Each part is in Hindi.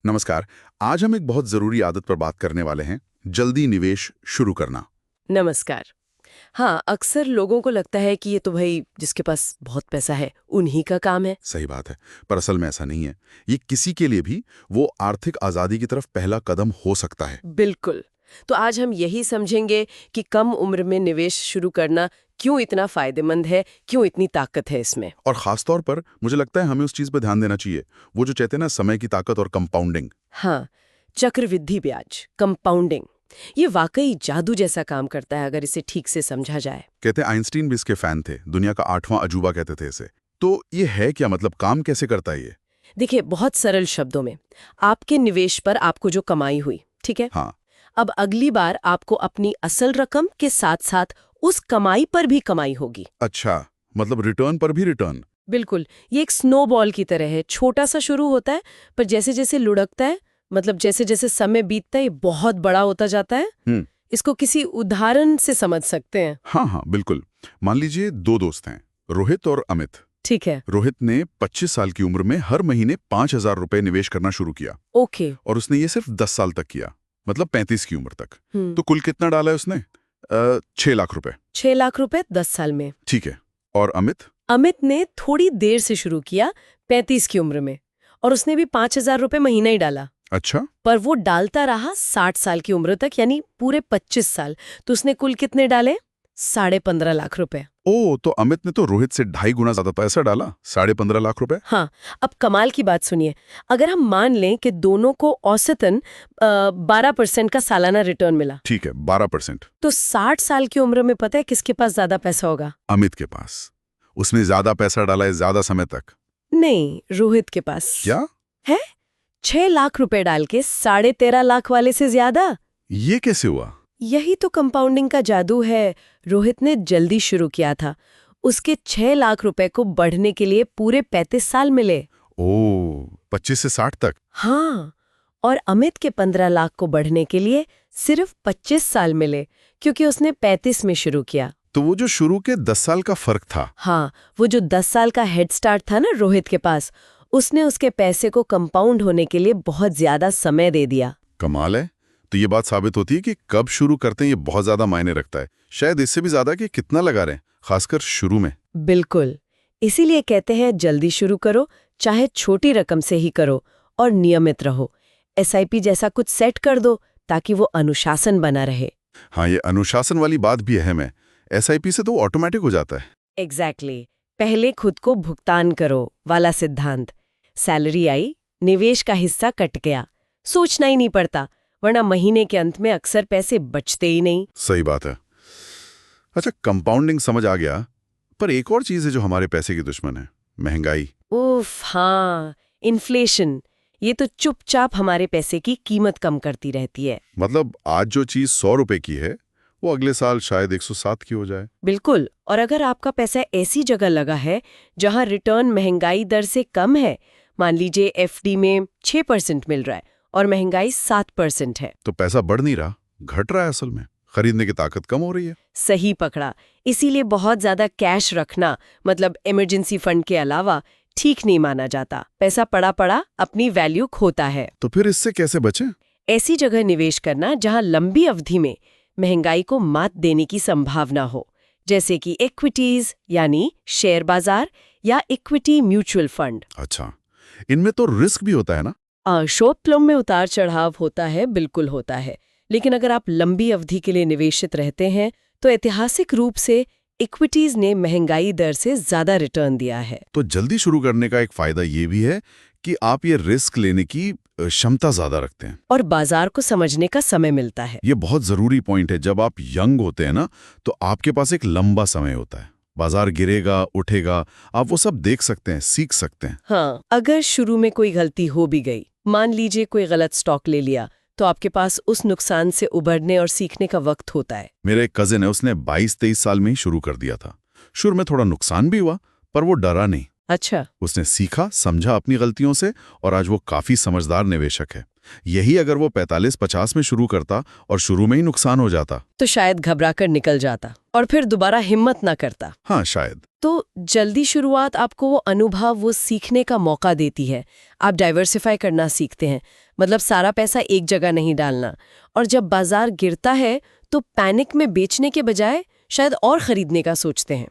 नमस्कार। आज हम एक बहुत जरूरी आदत पर बात करने वाले हैं, जल्दी निवेश शुरू करना। नमस्कार। हाँ, अक्सर लोगों को लगता है कि ये तो भाई जिसके पास बहुत पैसा है उन्हीं का काम है। सही बात है, पर असल में ऐसा नहीं है। ये किसी के लिए भी वो आर्थिक आजादी की तरफ पहला कदम हो सकता है। बिल्कुल। तो आज हम यही समझेंगे कि कम उम्र में निवेश शुरू करना क्यों इतना फायदेमंद है, क्यों इतनी ताकत है इसमें। और खास तौर पर मुझे लगता है हमें उस चीज पर ध्यान देना चाहिए, वो जो कहते हैं ना, समय की ताकत और कंपाउंडिंग। हाँ, चक्रवृद्धि ब्याज, कंपाउंडिंग, ये वाकई जादू जैसा काम करता है अगर इसे ठीक से समझा जाए। कहते हैं आइंस्टीन भी इसके फैन थे, दुनिया का 8वां अजूबा कहते थे इसे। तो ये है क्या, मतलब काम कैसे करता है ये? देखिए, बहुत सरल शब्दों में, आपके निवेश पर आपको जो कमाई हुई, ठीक है, हाँ। अब अगली बार आपको अपनी असल रकम के साथ साथ उस कमाई पर भी कमाई होगी। अच्छा, मतलब रिटर्न पर भी रिटर्न। बिल्कुल, ये एक स्नोबॉल की तरह है। छोटा सा शुरू होता है, पर जैसे जैसे लुढ़कता है, मतलब जैसे जैसे समय बीतता है, ये बहुत बड़ा होता जाता है। इसको किसी उदाहरण से समझ सकते हैं। हाँ हाँ बिल्कुल। मान लीजिए दो दोस्त हैं, रोहित और अमित। ठीक है। रोहित ने 25 साल की उम्र में हर महीने 5,000 रुपए निवेश करना शुरू किया। ओके। और उसने ये सिर्फ 10 साल तक किया, मतलब 35 की उम्र तक। हम्म। तो कुल कितना डाला है उसने? 6 लाख रुपए। 6 लाख रुपए 10 साल में। ठीक है। और अमित? अमित ने थोड़ी देर से शुरू किया, 35 की उम्र में, और उसने भी 5,000 रुपए महीना ही डाला। अच्छा। पर वो डालता रहा 60 साल की उम्र तक, यानी पूरे 25 साल। तो उसने कुल कितने डाले? 15.5 लाख रुपए। ओ, तो अमित ने तो रोहित से 2.5 गुना ज्यादा पैसा डाला, 15.5 लाख रुपए। हाँ, अब कमाल की बात सुनिए। अगर हम मान लें कि दोनों को औसतन 12% का सालाना रिटर्न मिला, ठीक है, 12%। तो 60 साल की उम्र में पता है किसके पास ज्यादा पैसा होगा? अमित के पास। उसने ज्यादा पैसा डाला है, ज्यादा समय तक। नहीं, रोहित के पास। क्या है? 6 लाख रुपए डाल के 13.5 लाख वाले से ज्यादा। ये कैसे हुआ? यही तो कंपाउंडिंग का जादू है। रोहित ने जल्दी शुरू किया था, उसके 6 लाख रुपए को बढ़ने के लिए पूरे 35 साल मिले। ओ, 25 से 60 तक। हाँ, और अमित के 15 लाख को बढ़ने के लिए सिर्फ 25 साल मिले, क्योंकि उसने 35 में शुरू किया। तो वो जो शुरू के 10 साल का फर्क था। हाँ, वो जो 10 साल का हेड स्टार्ट था ना रोहित के पास, उसने उसके पैसे को कंपाउंड होने के लिए बहुत ज्यादा समय दे दिया। कमाल है। तो ये बात साबित होती है कि कब शुरू करते हैं ये बहुत ज्यादा मायने रखता है, शायद इससे भी ज्यादा कि कितना लगा रहे हैं, खासकर शुरू में। बिल्कुल, इसीलिए कहते हैं जल्दी शुरू करो, चाहे छोटी रकम से ही करो, और नियमित रहो। एसआईपी जैसा कुछ सेट कर दो ताकि वो अनुशासन बना रहे। हाँ, ये अनुशासन वाली बात भी अहम है। एसआईपी से तो ऑटोमेटिक हो जाता है। एग्जैक्टली। पहले खुद को भुगतान करो वाला सिद्धांत। सैलरी आई, निवेश का हिस्सा कट गया, सोचना ही नहीं पड़ता, वरना महीने के अंत में अक्सर पैसे बचते ही नहीं। सही बात है। अच्छा, कंपाउंडिंग समझ आ गया, पर एक और चीज है जो हमारे पैसे की दुश्मन है, महंगाई। उफ हाँ, इन्फ्लेशन। ये तो चुपचाप हमारे पैसे की कीमत कम करती रहती है। मतलब आज जो चीज 100 रुपए की है, वो अगले साल शायद 107 की हो जाए। बिल्कुल, और अगर आपका पैसा ऐसी जगह लगा है जहां रिटर्न महंगाई दर से कम है, मान लीजिए एफडी में 6% मिल रहा है और महंगाई 7% है। तो पैसा बढ़ नहीं रहा, घट रहा है असल में। खरीदने की ताकत कम हो रही है। सही पकड़ा। इसीलिए बहुत ज्यादा कैश रखना, मतलब इमरजेंसी फंड के अलावा, ठीक नहीं माना जाता। पैसा पड़ा पड़ा अपनी वैल्यू खोता है। तो फिर इससे कैसे बचें? ऐसी जगह निवेश करना जहां लंबी अवधि में महंगाई को मात देने की संभावना हो, जैसे कि इक्विटीज यानी शेयर बाजार या इक्विटी म्यूचुअल फंड। अच्छा, इनमें तो रिस्क भी होता है ना? शॉर्ट टर्म में उतार चढ़ाव होता है, बिल्कुल होता है। लेकिन अगर आप लंबी अवधि के लिए निवेशित रहते हैं तो ऐतिहासिक रूप से इक्विटीज ने महंगाई दर से ज्यादा रिटर्न दिया है। तो जल्दी शुरू करने का एक फायदा ये भी है कि आप ये रिस्क लेने की क्षमता ज्यादा रखते हैं और बाजार को समझने का समय मिलता है। ये बहुत जरूरी पॉइंट है। जब आप यंग होते हैं ना, तो आपके पास एक लंबा समय होता है। बाजार गिरेगा उठेगा, आप वो सब देख सकते हैं, सीख सकते हैं। हाँ, अगर शुरू में कोई गलती हो भी गई, मान लीजिए कोई गलत स्टॉक ले लिया, तो आपके पास उस नुकसान से उबरने और सीखने का वक्त होता है। मेरा एक कजिन है, उसने 22-23 साल में ही शुरू कर दिया था। शुरू में थोड़ा नुकसान भी हुआ, पर वो डरा नहीं। अच्छा। उसने सीखा, समझा अपनी गलतियों से, और आज वो काफी समझदार निवेशक है। यही अगर वो 45-50 में शुरू करता और शुरू में ही नुकसान हो जाता। तो शायद घबराकर निकल जाता और फिर दोबारा हिम्मत ना करता। हाँ, शायद। तो जल्दी शुरुआत आपको वो अनुभव, वो सीखने का मौका देती है। आप डाइवर्सिफाई करना सीखते हैं, मतलब सारा पैसा एक जगह नहीं डालना। और जब बाजार गिरता है तो पैनिक में बेचने के बजाय शायद और खरीदने का सोचते हैं।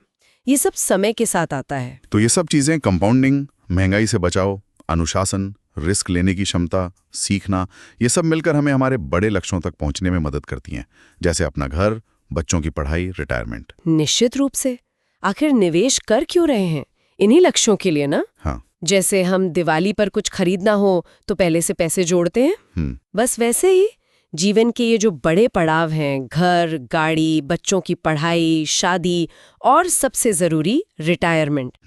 ये सब समय के साथ आता है। तो ये सब चीजें, कंपाउंडिंग, महंगाई से बचाव, अनुशासन, रिस्क लेने की क्षमता, सीखना, ये सब मिलकर हमें हमारे बड़े लक्ष्यों तक पहुंचने में मदद करती हैं, जैसे अपना घर, बच्चों की पढ़ाई, रिटायरमेंट। निश्चित रूप से। आखिर निवेश कर क्यों रहे हैं? इन्हीं लक्ष्यों के लिए ना। हाँ। जैसे हम दिवाली पर कुछ खरीदना हो तो पहले से पैसे जोड़ते हैं, बस वैसे ही जीवन के ये जो बड़े पड़ाव हैं, घर, गाड़ी, बच्चों की पढ़ाई, शादी और सबसे जरूरी रिटायरमेंट,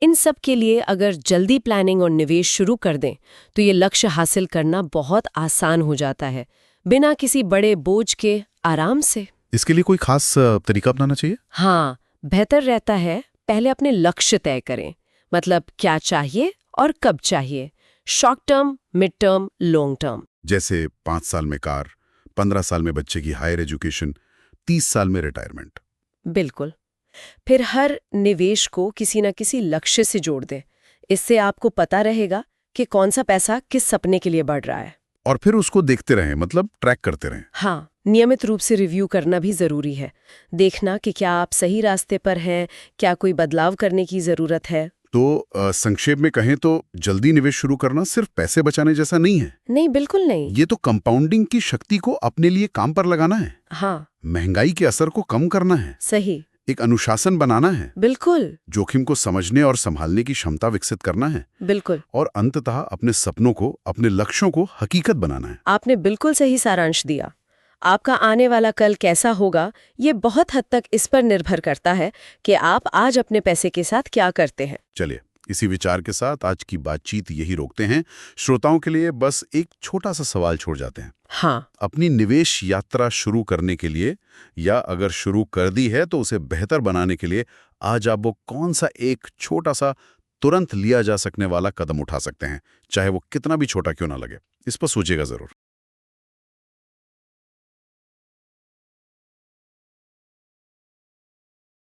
इन सब के लिए अगर जल्दी प्लानिंग और निवेश शुरू कर दें तो ये लक्ष्य हासिल करना बहुत आसान हो जाता है, बिना किसी बड़े बोझ के, आराम से। इसके लिए कोई खास तरीका अपनाना चाहिए? हाँ, बेहतर रहता है पहले अपने लक्ष्य तय करें, मतलब क्या चाहिए और कब चाहिए, short term, mid term, long term. जैसे 5 साल में कार, 15 साल में बच्चे की हायर एजुकेशन, 30 साल में रिटायरमेंट। बिल्कुल। फिर हर निवेश को किसी न किसी लक्ष्य से जोड़ दें। इससे आपको पता रहेगा कि कौन सा पैसा किस सपने के लिए बढ़ रहा है। और फिर उसको देखते रहें, मतलब ट्रैक करते रहें। हाँ, नियमित रूप से रिव्यू करना भी जरूरी है। देखना कि क्या आप सही रास्ते पर हैं, क्या कोई बदलाव करने की जरूरत है। तो संक्षेप में कहें तो जल्दी निवेश शुरू करना सिर्फ पैसे बचाने जैसा नहीं है। नहीं, बिल्कुल नहीं। ये तो कंपाउंडिंग की शक्ति को अपने लिए काम पर लगाना है। हाँ, महंगाई के असर को कम करना है। सही। एक अनुशासन बनाना है। बिल्कुल। जोखिम को समझने और संभालने की क्षमता विकसित करना है। बिल्कुल। और अंततः अपने सपनों को, अपने लक्ष्यों को हकीकत बनाना है। आपने बिल्कुल सही सारांश दिया। आपका आने वाला कल कैसा होगा, ये बहुत हद तक इस पर निर्भर करता है कि आप आज अपने पैसे के साथ क्या करते हैं। चलिए, इसी विचार के साथ आज की बातचीत यही रोकते हैं। श्रोताओं के लिए बस एक छोटा सा सवाल छोड़ जाते हैं। हाँ। अपनी निवेश यात्रा शुरू करने के लिए, या अगर शुरू कर दी है तो उसे बेहतर बनाने के लिए, आज आप वो कौन सा एक छोटा सा, तुरंत लिया जा सकने वाला कदम उठा सकते हैं, चाहे वो कितना भी छोटा क्यों ना लगे। इस पर सोचिएगा जरूर।